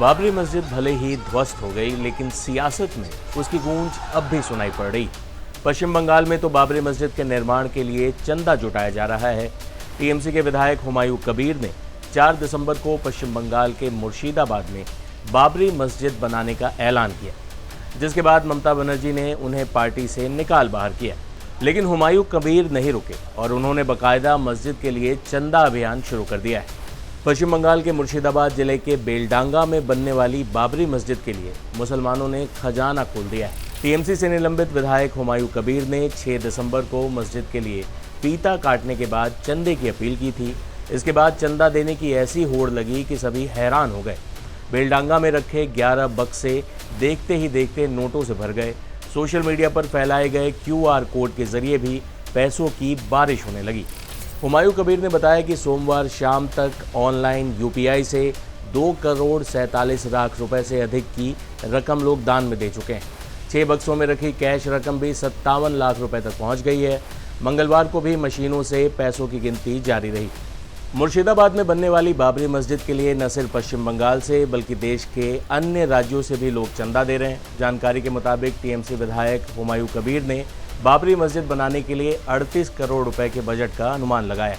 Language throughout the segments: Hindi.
बाबरी मस्जिद भले ही ध्वस्त हो गई, लेकिन सियासत में उसकी गूंज अब भी सुनाई पड़ रही। पश्चिम बंगाल में तो बाबरी मस्जिद के निर्माण के लिए चंदा जुटाया जा रहा है। टीएमसी के विधायक हुमायूं कबीर ने 4 दिसंबर को पश्चिम बंगाल के मुर्शिदाबाद में बाबरी मस्जिद बनाने का ऐलान किया, जिसके बाद ममता बनर्जी ने उन्हें पार्टी से निकाल बाहर किया। लेकिन हुमायूं कबीर नहीं रुके और उन्होंने बाकायदा मस्जिद के लिए चंदा अभियान शुरू कर दिया है। पश्चिम बंगाल के मुर्शिदाबाद जिले के बेलडांगा में बनने वाली बाबरी मस्जिद के लिए मुसलमानों ने खजाना खोल दिया है। टीएमसी से निलंबित विधायक हुमायूं कबीर ने 6 दिसंबर को मस्जिद के लिए फीता काटने के बाद चंदे की अपील की थी। इसके बाद चंदा देने की ऐसी होड़ लगी कि सभी हैरान हो गए। बेलडांगा में रखे 11 बक्से देखते ही देखते नोटों से भर गए। सोशल मीडिया पर फैलाए गए QR कोड के जरिए भी पैसों की बारिश होने लगी। हुमायूं कबीर ने बताया कि सोमवार शाम तक ऑनलाइन UPI से 2,47,00,000 रुपए से अधिक की रकम लोग दान में दे चुके हैं। 6 बक्सों में रखी कैश रकम भी 57 लाख रुपए तक पहुंच गई है। मंगलवार को भी मशीनों से पैसों की गिनती जारी रही। मुर्शिदाबाद में बनने वाली बाबरी मस्जिद के लिए न सिर्फ पश्चिम बंगाल से बल्कि देश के अन्य राज्यों से भी लोग चंदा दे रहे हैं। जानकारी के मुताबिक टीएमसी विधायक हुमायूं कबीर ने बाबरी मस्जिद बनाने के लिए 38 करोड़ रुपए के बजट का अनुमान लगाया।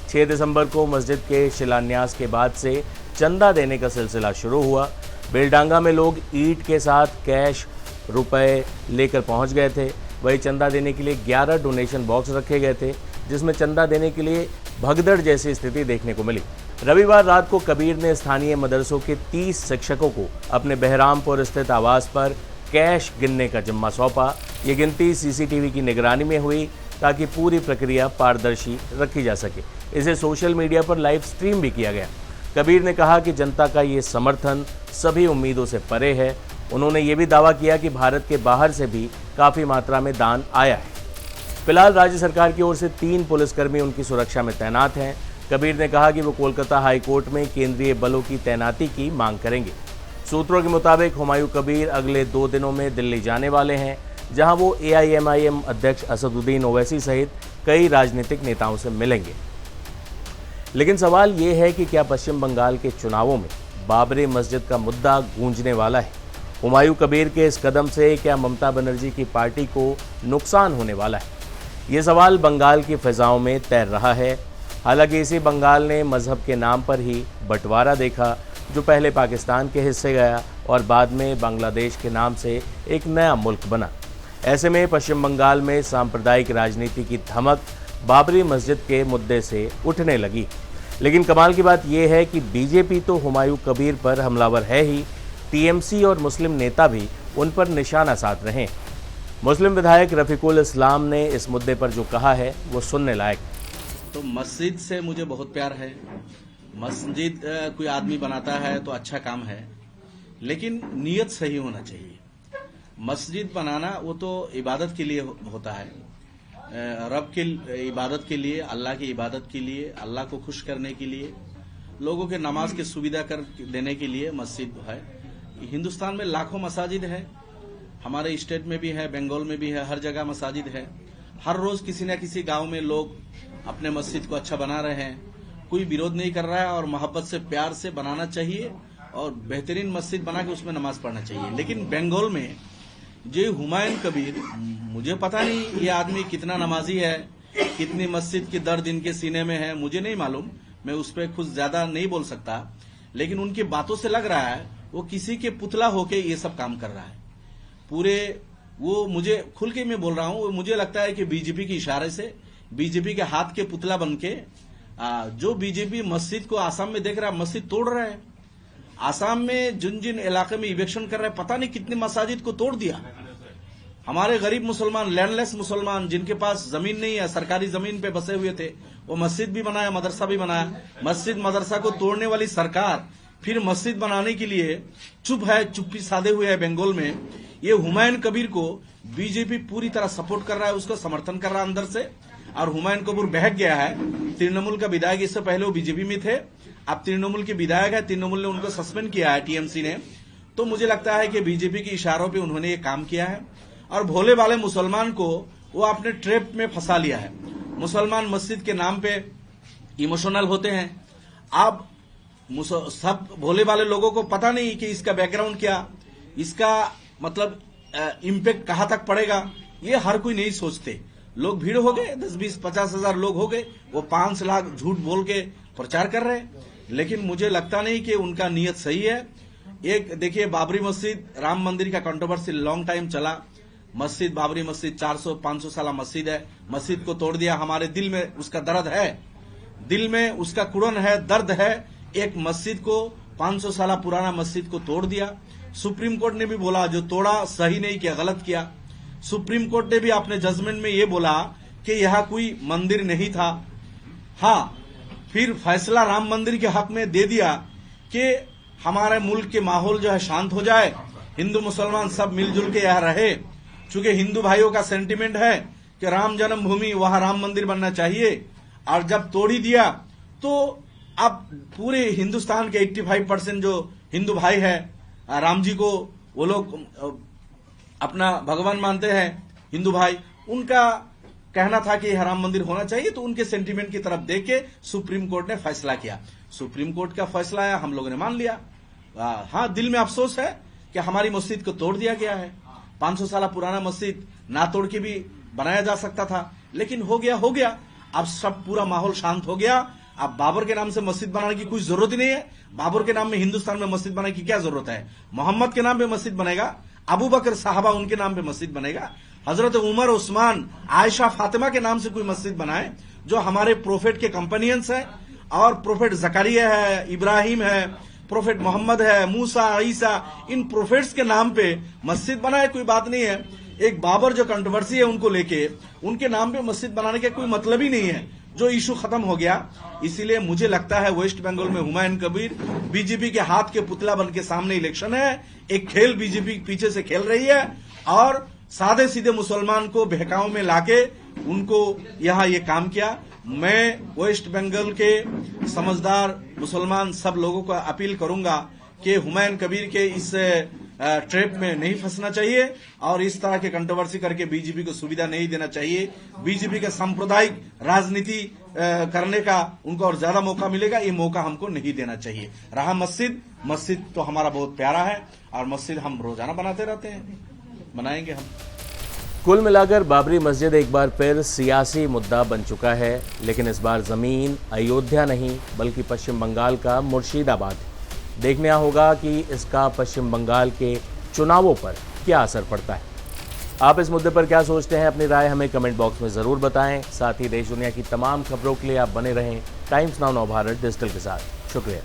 6 दिसंबर को मस्जिद के शिलान्यास के बाद से चंदा देने का सिलसिला शुरू हुआ। बेलडांगा में लोग ईंट के साथ कैश रुपए लेकर पहुंच गए थे। वही चंदा देने के लिए 11 डोनेशन बॉक्स रखे गए थे, जिसमें चंदा देने के लिए भगदड़ जैसी स्थिति देखने को मिली। रविवार रात को कबीर ने स्थानीय मदरसों के 30 शिक्षकों को अपने बहरामपुर स्थित आवास पर कैश गिनने का जिम्मा सौंपा। ये गिनती CCTV की निगरानी में हुई ताकि पूरी प्रक्रिया पारदर्शी रखी जा सके। इसे सोशल मीडिया पर लाइव स्ट्रीम भी किया गया। कबीर ने कहा कि जनता का ये समर्थन सभी उम्मीदों से परे है। उन्होंने ये भी दावा किया कि भारत के बाहर से भी काफ़ी मात्रा में दान आया है। फिलहाल राज्य सरकार की ओर से 3 पुलिसकर्मी उनकी सुरक्षा में तैनात हैं। कबीर ने कहा कि वो कोलकाता हाईकोर्ट में केंद्रीय बलों की तैनाती की मांग करेंगे। सूत्रों के मुताबिक हुमायूं कबीर अगले 2 दिनों में दिल्ली जाने वाले हैं, जहां वो AIMIM अध्यक्ष असदुद्दीन ओवैसी सहित कई राजनीतिक नेताओं से मिलेंगे। लेकिन सवाल ये है कि क्या पश्चिम बंगाल के चुनावों में बाबरी मस्जिद का मुद्दा गूंजने वाला है? हुमायूं कबीर के इस कदम से क्या ममता बनर्जी की पार्टी को नुकसान होने वाला है? ये सवाल बंगाल की फिजाओं में तैर रहा है। हालांकि इसी बंगाल ने मजहब के नाम पर ही बंटवारा देखा, जो पहले पाकिस्तान के हिस्से गया और बाद में बांग्लादेश के नाम से एक नया मुल्क बना। ऐसे में पश्चिम बंगाल में सांप्रदायिक राजनीति की धमक बाबरी मस्जिद के मुद्दे से उठने लगी। लेकिन कमाल की बात यह है कि बीजेपी तो हुमायूं कबीर पर हमलावर है ही, टीएमसी और मुस्लिम नेता भी उन पर निशाना साध रहे हैं। मुस्लिम विधायक रफीकुल इस्लाम ने इस मुद्दे पर जो कहा है वो सुनने लायक। तो मस्जिद से मुझे बहुत प्यार है। मस्जिद कोई आदमी बनाता है तो अच्छा काम है, लेकिन नीयत सही होना चाहिए। मस्जिद बनाना वो तो इबादत के लिए होता है, रब की इबादत के लिए, अल्लाह की इबादत के लिए, अल्लाह को खुश करने के लिए, लोगों के नमाज की सुविधा कर देने के लिए मस्जिद है। हिंदुस्तान में लाखों मसाजिद है, हमारे स्टेट में भी है, बंगाल में भी है, हर जगह मसाजिद है। हर रोज किसी न किसी गांव में लोग अपने मस्जिद को अच्छा बना रहे हैं। कोई विरोध नहीं कर रहा है और मोहब्बत से, प्यार से बनाना चाहिए और बेहतरीन मस्जिद बना के उसमें नमाज पढ़ना चाहिए। लेकिन बंगाल में जो हुमायूं कबीर, मुझे पता नहीं ये आदमी कितना नमाजी है, कितनी मस्जिद की दर्द इनके सीने में है, मुझे नहीं मालूम, मैं उस पर कुछ ज्यादा नहीं बोल सकता। लेकिन उनकी बातों से लग रहा है वो किसी के पुतला होके ये सब काम कर रहा है। पूरे वो, मुझे खुल के मैं बोल रहा हूं, मुझे लगता है कि बीजेपी के इशारे से, बीजेपी के हाथ के पुतला बनके, जो बीजेपी मस्जिद को आसाम में देख रहा है, मस्जिद तोड़ रहा है। आसाम में जिन जिन इलाके में इलेक्शन कर रहे हैं, पता नहीं कितनी मसाजिद को तोड़ दिया। हमारे गरीब मुसलमान, लैंडलेस मुसलमान, जिनके पास जमीन नहीं है, सरकारी जमीन पे बसे हुए थे, वो मस्जिद भी बनाया, मदरसा भी बनाया। मस्जिद मदरसा को तोड़ने वाली सरकार फिर मस्जिद बनाने के लिए चुप है, चुप्पी साधे हुए है बंगाल में। ये हुमायूं कबीर को बीजेपी पूरी तरह सपोर्ट कर रहा है, उसको समर्थन कर रहा है अंदर से। और हुमायूं कबीर बहक गया है। तृणमूल का विधायक, इससे पहले वो बीजेपी में थे, अब तृणमूल के विधायक है, तृणमूल ने उनको सस्पेंड किया है, टीएमसी ने। तो मुझे लगता है कि बीजेपी के इशारों पे उन्होंने ये काम किया है और भोले वाले मुसलमान को वो अपने ट्रैप में फंसा लिया है। मुसलमान मस्जिद के नाम पे इमोशनल होते हैं। अब सब भोले वाले लोगों को पता नहीं कि इसका बैकग्राउंड क्या, इसका मतलब इम्पैक्ट कहां तक पड़ेगा, ये हर कोई नहीं सोचते। लोग भीड़ हो गए, 10, 20, 50 हजार लोग हो गए, वो 5 लाख झूठ बोल के प्रचार कर रहे हैं। लेकिन मुझे लगता नहीं कि उनका नीयत सही है। एक देखिए, बाबरी मस्जिद, राम मंदिर का कंट्रोवर्सी लॉन्ग टाइम चला। मस्जिद, बाबरी मस्जिद 400-500 साल मस्जिद है, मस्जिद को तोड़ दिया। हमारे दिल में उसका दर्द है, दिल में उसका कुड़न है, दर्द है। एक मस्जिद को, 500 साल पुराना मस्जिद को तोड़ दिया। सुप्रीम कोर्ट ने भी बोला जो तोड़ा सही नहीं किया, गलत किया। सुप्रीम कोर्ट ने भी अपने जजमेंट में ये बोला कि यह कोई मंदिर नहीं था। हाँ, फिर फैसला राम मंदिर के हक में दे दिया कि हमारे मुल्क के माहौल जो है शांत हो जाए, हिंदू मुसलमान सब मिलजुल के यहाँ रहे। चूंकि हिंदू भाइयों का सेंटिमेंट है कि राम जन्मभूमि, वहां राम मंदिर बनना चाहिए। और जब तोड़ ही दिया तो अब पूरे हिंदुस्तान के 85% जो हिंदू भाई है, राम जी को वो लोग अपना भगवान मानते हैं, हिंदू भाई, उनका कहना था कि यह राम मंदिर होना चाहिए। तो उनके सेंटीमेंट की तरफ देख के सुप्रीम कोर्ट ने फैसला किया। सुप्रीम कोर्ट का फैसला है, हम लोगों ने मान लिया। हाँ, दिल में अफसोस है कि हमारी मस्जिद को तोड़ दिया गया है। 500 साल पुराना मस्जिद ना तोड़ के भी बनाया जा सकता था, लेकिन हो गया। अब सब पूरा माहौल शांत हो गया। अब बाबर के नाम से मस्जिद बनाने की कोई जरूरत ही नहीं है। बाबर के नाम में हिंदुस्तान में मस्जिद बनाने की क्या जरूरत है? मोहम्मद के नाम पे मस्जिद बनेगा, अबू बकर साहबा उनके नाम पे मस्जिद बनेगा, हजरत उमर, उस्मान, आयशा, फातिमा के नाम से कोई मस्जिद बनाए जो हमारे प्रोफेट के कंपेनियंस है। और प्रोफेट जकरिया है, इब्राहिम है, प्रोफेट मोहम्मद है, मूसा, ईसा, इन प्रोफेट्स के नाम पे मस्जिद बनाए, कोई बात नहीं है। एक बाबर जो कंट्रोवर्सी है उनको लेके, उनके नाम पे मस्जिद बनाने का कोई मतलब ही नहीं है। जो इशू खत्म हो गया। इसीलिए मुझे लगता है वेस्ट बंगाल में हुमायूं कबीर बीजेपी के हाथ के पुतला बन के सामने इलेक्शन है। एक खेल बीजेपी पीछे से खेल रही है और सादे सीधे मुसलमान को बहकाव में लाके उनको यहाँ ये काम किया। मैं वेस्ट बंगाल के समझदार मुसलमान सब लोगों को अपील करूंगा कि हुमायूं कबीर के इस ट्रैप में नहीं फंसना चाहिए और इस तरह के कंट्रोवर्सी करके बीजेपी को सुविधा नहीं देना चाहिए। बीजेपी का सांप्रदायिक राजनीति करने का उनको और ज्यादा मौका मिलेगा, ये मौका हमको नहीं देना चाहिए। रहा मस्जिद तो हमारा बहुत प्यारा है और मस्जिद हम रोजाना बनाते रहते हैं, बनाएंगे हम। कुल मिलाकर बाबरी मस्जिद एक बार फिर सियासी मुद्दा बन चुका है, लेकिन इस बार जमीन अयोध्या नहीं बल्कि पश्चिम बंगाल का मुर्शिदाबाद है। देखना होगा कि इसका पश्चिम बंगाल के चुनावों पर क्या असर पड़ता है। आप इस मुद्दे पर क्या सोचते हैं? अपनी राय हमें कमेंट बॉक्स में ज़रूर बताएं। साथ ही देश दुनिया की तमाम खबरों के लिए आप बने रहें टाइम्स नाउ भारत डिजिटल के साथ। शुक्रिया।